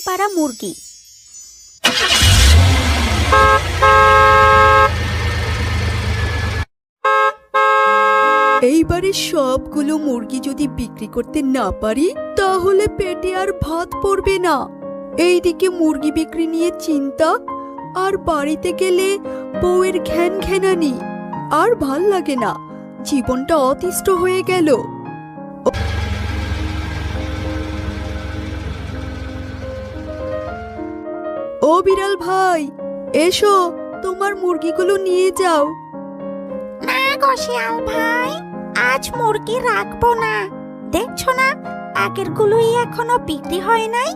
পাড়া মুরগি। এইবারে সবগুলো মুরগি যদি বিক্রি করতে না পারি তাহলে পেটে আর ভাত পড়বে না। এইদিকে মুরগি বিক্রি নিয়ে চিন্তা, আর বাড়িতে গেলে বউয়ের ঘ্যান ঘ্যানানি, আর ভাল লাগে না, জীবনটা অতিষ্ঠ হয়ে গেল। ও বিড়াল ভাই, এসো, তোমার মুরগিগুলো নিয়ে যাও। না গো শিয়াল ভাই, আজ মুরগি রাখবো না। দেখছো না আগের গুলোই এখনো বিক্রি হয় নাই।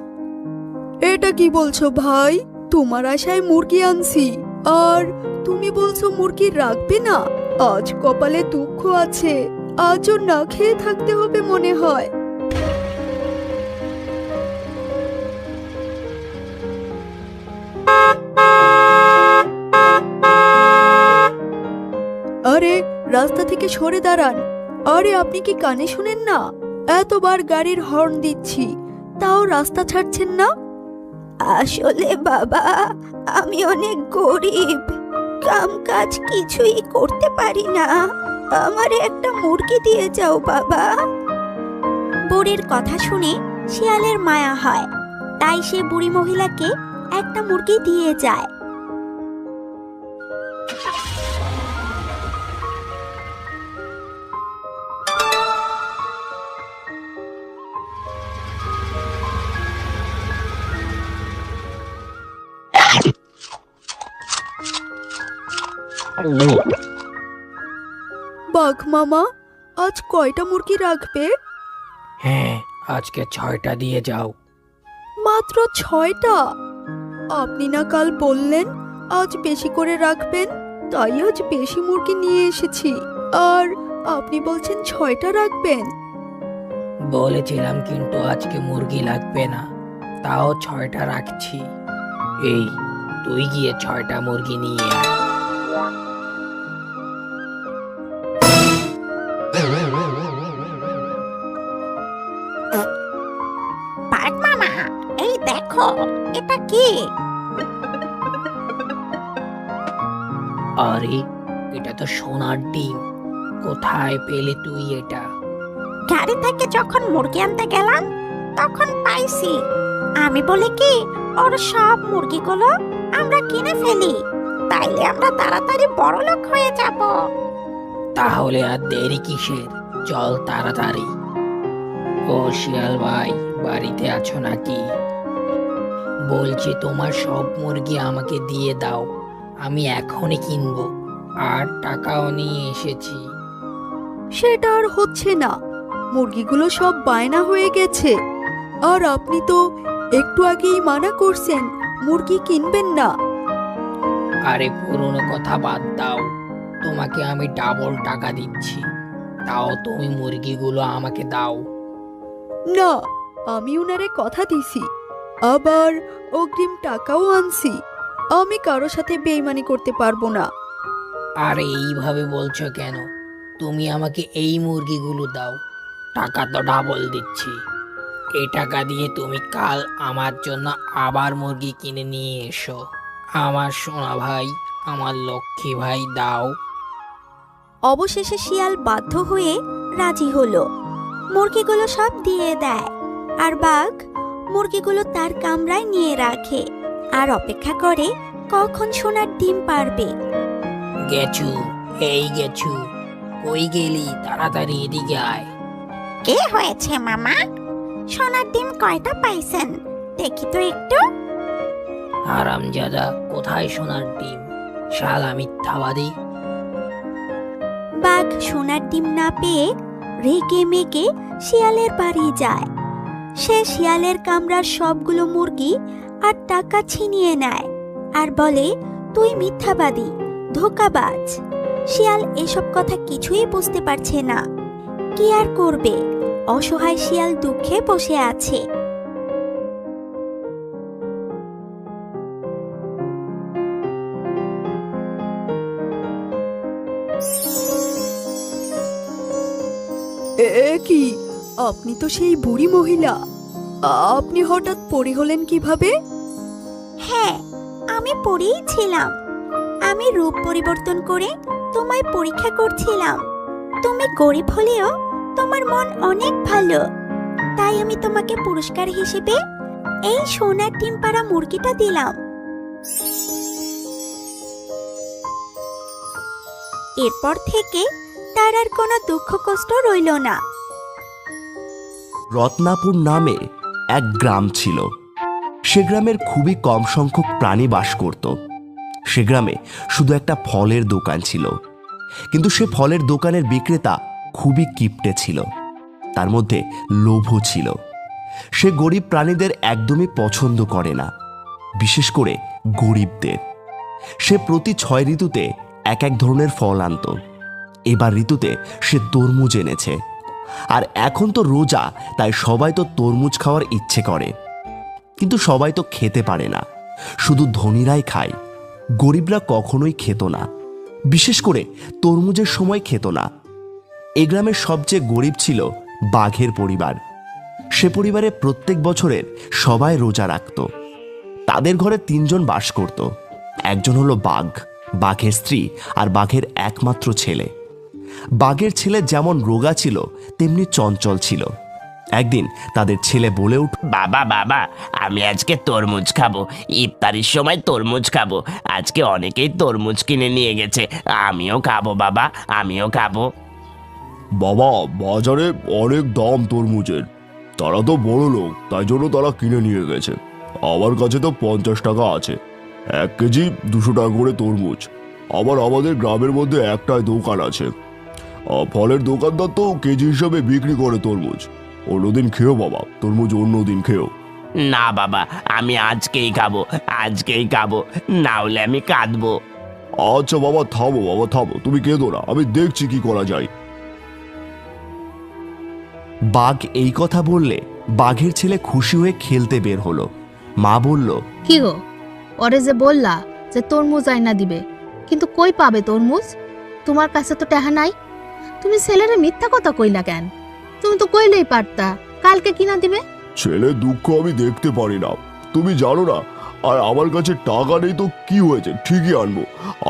এটা কি বলছো ভাই? তোমার আশায় মুরগি আনছি, আর তুমি বলছো মুরগি রাখবে না? আজ কপালে দুঃখ আছে, আজও না খেয়ে থাকতে হবে মনে হয়। আরে রাস্তা থেকে সরে দাঁড়ান। আরে আপনি কি কানে শুনেন না? এতবার গাড়ির হর্ন দিচ্ছি, তাও রাস্তা ছাড়ছেন না। আসলে বাবা, আমি অনেক গরিব, কাম কাজ কিছুই করতে পারি না। আমারে একটা মুরগি দিয়ে যাও বাবা। বুড়ির কথা শুনে শিয়ালের মায়া হয়, তাই সে বুড়ি মহিলাকে একটা মুরগি দিয়ে যায়। বাঘ মামা, আজ কয়টা মুরগি রাখবে? হ্যাঁ, আজকে 6টা দিয়ে যাও। মাত্র 6টা? আপনি না কাল বললেন আজ বেশি করে রাখবেন, তাই আজ বেশি মুরগি নিয়ে এসেছি। আর আপনি বলছেন 6টা রাখবেন? বলেছিলাম কিন্তু আজকে মুরগি লাগবে না, তাও 6টা রাখছি। এই, তুই গিয়ে 6টা মুরগি নিয়ে আয়। বাঘ মামা, এই দেখো, এটা কি? আরে, এটা তো সোনার ডিম। কোথায় পেলে তুই এটা? গাড়ি থেকে যখন মুরগি আনতে গেলাম তখন পাইছি। আমি বলি কি, ওর সব মুরগিগুলো আমরা কিনে ফেলি, তাইলে আমরা তাড়াতাড়ি বড়লোক হয়ে যাব। তাহলে আর দেরি কিসের? চল তাড়াতাড়ি। ও শিয়াল ভাই, বাড়িতে আছো নাকি? বলছি তোমার সব মুরগি আমাকে দিয়ে দাও, আমি এখনই কিনবো, আর টাকাও নিয়ে এসেছি। সেটা আর হচ্ছে না, মুরগিগুলো সব বায়না হয়ে গেছে। আর আপনি তো একটু আগেই মানা করছেন মুরগি কিনবেন না। আরে পুরনো কথা বাদ দাও, তোমাকে আমি ডাবল টাকা দিচ্ছি, তাও তুমি মুরগিগুলো আমাকে দাও। না, আমি উনারে কথা দিছি, আবার অগ্রিম টাকাও আনছি। আমি কারো সাথে বেইমানি করতে পারবো না। আরে এইভাবে বলছো কেন? তুমি আমাকে এই মুরগিগুলো দাও, টাকা তো ডাবল দিচ্ছি। এই টাকা দিয়ে তুমি কাল আমার জন্য আবার মুরগি কিনে নিয়ে এসো। আমার সোনা ভাই, আমার লক্ষ্মী ভাই, দাও। অবশেষে শিয়াল বাধ্য হয়ে রাজি হলো, মুরগিগুলো সব দিয়ে দেয়। আর বাঘ মুরগিগুলো তার কামরায় নিয়ে রাখে আর অপেক্ষা করে কখন সোনার ডিম পারবে। গেছু, এই গেছু, কই গেলি? তাড়াতাড়ি এদিকে আয়। কে হয়েছে মামা? সোনার ডিম কয়টা পাইছেন দেখি তো একটু। হারামজাদা, কোথায় সোনার ডিম? শালা মিথ্যাবাদী। বাঘ সোনার ডিম না পেয়ে রেগে মেগে শিয়ালের বাড়ি যায়। সে শিয়ালের কামরার সবগুলো মুরগি আর টাকা ছিনিয়ে নেয় আর বলে, তুই মিথ্যাবাদী, ধোঁকাবাজ। শিয়াল এসব কথা কিছুই বুঝতে পারছে না। কি আর করবে, অসহায় শিয়াল দুঃখে বসে আছে। এ কি, আপনি তো সেই বুড়ি মহিলা। আপনি হঠাৎ পরি হলেন কিভাবে? হ্যাঁ, আমি পড়েই ছিলাম। আমি রূপ পরিবর্তন করে তোমায় পরীক্ষা করছিলাম। তুমি গরিব হলেও তোমার মন অনেক ভালো, তাই আমি তোমাকে পুরস্কার হিসেবে এই সোনার ডিম পাড়া মুরগিটা দিলাম। এরপর থেকে তার আর কোনো দুঃখ কষ্ট রইল না। রত্নাপুর নামে এক গ্রাম ছিল। সে গ্রামের খুবই কম সংখ্যক প্রাণী বাস করত। সে গ্রামে শুধু একটা ফলের দোকান ছিল, কিন্তু সে ফলের দোকানের বিক্রেতা খুবই কিপটে ছিল। তার মধ্যে লোভও ছিল। সে গরিব প্রাণীদের একদমই পছন্দ করে না, বিশেষ করে গরিবদের। সে প্রতি 6 ঋতুতে এক এক ধরনের ফল আনত। এবার ঋতুতে সে তরমুজ এনেছে। আর এখন তো রোজা, তাই সবাই তো তরমুজ খাওয়ার ইচ্ছে করে, কিন্তু সবাই তো খেতে পারে না, শুধু ধনীরাই খায়। গরিবরা কখনোই খেত না, বিশেষ করে তরমুজের সময় খেত না। এ গ্রামের সবচেয়ে গরিব ছিল বাঘের পরিবার। সে পরিবারে প্রত্যেক বছরের সবাই রোজা রাখত। তাদের ঘরে 3 জন বাস করত। একজন হলো বাঘ, বাঘের স্ত্রী আর বাঘের একমাত্র ছেলে। বাঘের ছেলে যেমন রোগা ছিল তেমনি চঞ্চল ছিল। একদিন তাদের ছেলে বলে উঠল, বাবা বাবা, আমি আজকে তরমুজ খাবো। ইফতারির সময় তরমুজ খাবো। আজকে অনেকেই তরমুজ কিনে নিয়ে গেছে, আমিও খাবো বাবা, আমিও খাবো। বাবা, বাজারে অনেক দাম তরমুজের। তারা তো বড় লোক, তাই জন্য তারা কিনে নিয়ে গেছে। আমার কাছে তো 50 টাকা আছে। 1 কেজি 200 টাকা করে তরমুজ। আবার আমাদের গ্রামের মধ্যে একটাই দোকান আছে। ফলের দোকানদার তো কেজি হিসাবে বিক্রি করে তরমুজ। অন্যদিন খেও বাবা, তরমুজ অন্যদিন খেও। না বাবা, আমি আজকেই খাবো, আজকেই খাবো, না হলে আমি কাঁদবো। আচ্ছা বাবা, থামো বাবা, থামো, তুমি কেঁদো না, আমি দেখছি কি করা যায়। বাঘ এই কথা বললে বাঘের ছেলে খুশি হয়ে খেলতে বের হলো। মা বলল, কি গো, ওরে যে বললা যে তরমুজ আইনা দিবে, কিন্তু কই পাবে তরমুজ? তোমার কাছে তো টাকা নাই। তুমি ছেলেরে মিথ্যা কথা কইলা কেন? তুমি তো কইলেই পারতা কালকে কিনা দিবে। ছেলে দুঃখ আমি দেখতে পারি না, তুমি জানো না। আর আমার কাছে টাকা নেই তো কি হয়েছে, ঠিকই আনবো।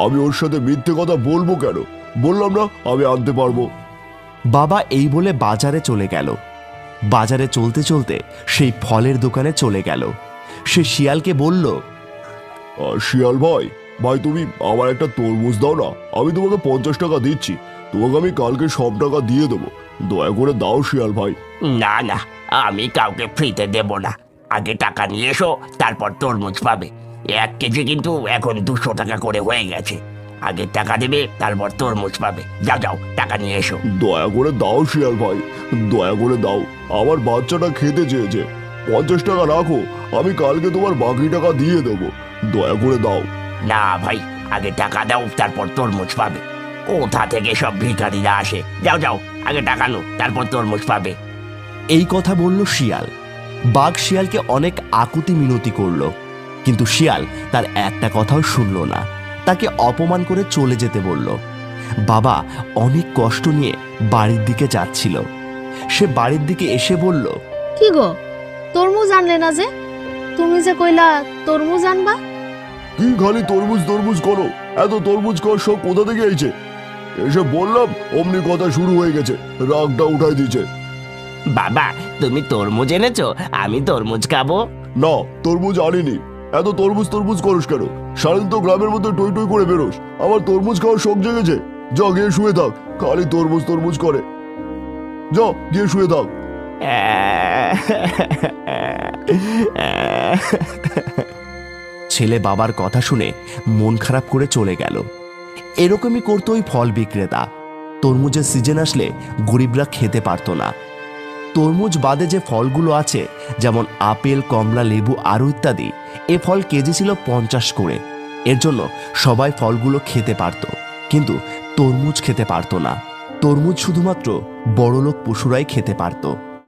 আমি ওর সাথে মিথ্যে কথা বলবো কেন? বললাম না আমি আনতে পারবো। বাবা এই বলে বাজারে চলে গেল। বাজারে চলতে চলতে সেই ফলের দোকানে চলে গেল। সে শিয়ালকে বলল, শিয়াল ভাই, ভাই তুমি আমার একটা তরমুজ দাও না, আমি তোমাকে 50 টাকা দিচ্ছি। তোমাকে আমি কালকে সব টাকা দিয়ে দেবো, দয়া করে দাও শিয়াল ভাই। না না, আমি কাউকে ফ্রিতে দেব না। আগে টাকা নিয়ে এসো, তারপর তরমুজ পাবে। 1 কেজি কিন্তু এখন 200 টাকা করে হয়ে গেছে। আগে টাকা দেবে, তারপর তরমুজ পাবে। যাও যাও, টাকা নিয়ে এসো। দয়া করে দাও শিয়াল ভাই, দয়া করে দাও। আমার বাচ্চাটা খেতে চেয়েছে। 50 টাকা রাখো, আমি কালকে তোমার বাকি টাকা দিয়ে দেবো। দয়া করে দাও। না ভাই, আগে টাকা দাও, তারপর তরমুজ পাবে। কোথা থেকে সব ভিখারিরা আসে? যাও যাও, আগে টাকা নো, তারপর তরমুজ পাবে। এই কথা বলল শিয়াল। বাঘ শিয়ালকে অনেক আকুতি মিনতি করল, কিন্তু শিয়াল তার একটা কথাও শুনল না। তাকে অপমান করে চলে যেতে বলল। বাবা অনেক কষ্ট নিয়ে বাড়ির দিকে যাচ্ছিল। সে বাড়ির দিকে এসে বলল, কি গো, তরমুজ আনলে না যে? তুমি যে কইলা তরমুজ আনবা। কি খালি তরমুজ তরমুজ করো? এত তরমুজ খাওয়ার শখ কোথা থেকে আইছে? এসে বললাম অমনি কথা শুরু হয়ে গেছে, রাগটা উঠাই দিয়েছে। বাবা, তুমি তরমুজ এনেছো, আমি তরমুজ খাবো। না, তরমুজ আনিনি। এত তরমুজ তরমুজ করিস কেন? সারাদিন তো গ্রামের মধ্যে টই টই করে বেরোস, আমার তরমুজ খাওয়ার শখ জেগেছে। যা গিয়ে শুয়ে থাক, খালি তরমুজ তরমুজ করে। যা গিয়ে শুয়ে থাক। ছেলে বাবার কথা শুনে মন খারাপ করে চলে গেল। এরকমই করতো ওই ফল বিক্রেতা। তরমুজের সিজন আসলে গরিবরা খেতে পারত না। তরমুজ বাদে যে ফলগুলো আছে, যেমন আপেল, কমলা, লেবু আরও ইত্যাদি, এ ফল কেজি ছিল 50 করে। এর জন্য সবাই ফলগুলো খেতে পারত, কিন্তু তরমুজ খেতে পারত না। তরমুজ শুধুমাত্র বড়লোক পশুরাই খেতে পারত।